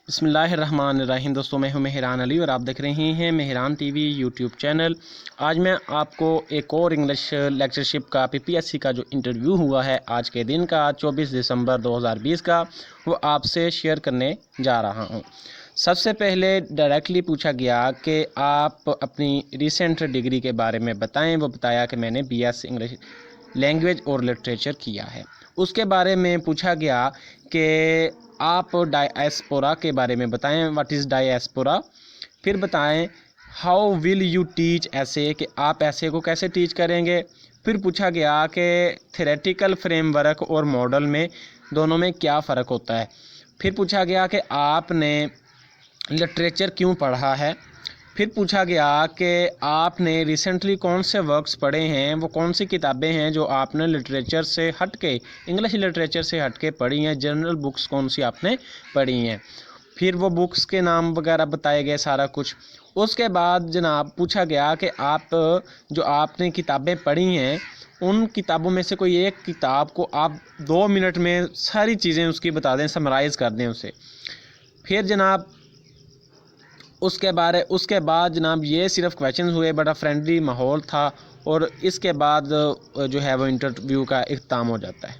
بسم اللہ الرحمن الرحیم۔ دوستوں میں ہوں مہران علی اور آپ دیکھ رہے ہیں Mehran T V YouTube channel. آج میں آپ کو ایک اور انگلش لیکچرشپ کا PPSC کا جو انٹرویو ہوا ہے آج کے دن کا 24 دسمبر 2020 کا، وہ آپ سے شیئر کرنے جا رہا ہوں۔ سب سے پہلے ڈائریکٹلی پوچھا گیا کہ آپ اپنی ریسنٹ ڈگری کے بارے میں بتائیں۔ وہ بتایا کہ میں نے BS انگلش لینگویج اور لٹریچر کیا ہے۔ اس کے بارے میں پوچھا گیا کہ آپ ڈائیسپورا کے بارے میں بتائیں، واٹ از ڈائیسپورا۔ پھر بتائیں ہاؤ ول یو ٹیچ ایسے، کہ آپ ایسے کو کیسے ٹیچ کریں گے۔ پھر پوچھا گیا کہ تھیریٹیکل فریم ورک اور ماڈل میں دونوں میں کیا فرق ہوتا ہے۔ پھر پوچھا گیا کہ آپ نے لٹریچر کیوں پڑھا ہے۔ پھر پوچھا گیا کہ آپ نے ریسنٹلی کون سے ورکس پڑھے ہیں، وہ کون سی کتابیں ہیں جو آپ نے لٹریچر سے ہٹ کے، انگلش لٹریچر سے ہٹ کے پڑھی ہیں، جنرل بکس کون سی آپ نے پڑھی ہیں۔ پھر وہ بکس کے نام وغیرہ بتائے گئے سارا کچھ۔ اس کے بعد جناب پوچھا گیا کہ آپ نے کتابیں پڑھی ہیں، ان کتابوں میں سے کوئی ایک کتاب کو آپ 2 منٹ میں ساری چیزیں اس کی بتا دیں، سمرائز کر دیں اسے۔ پھر جناب اس کے بعد جناب یہ صرف کویشچن ہوئے، بڑا فرینڈلی ماحول تھا، اور اس کے بعد جو ہے وہ انٹرویو کا اختتام ہو جاتا ہے۔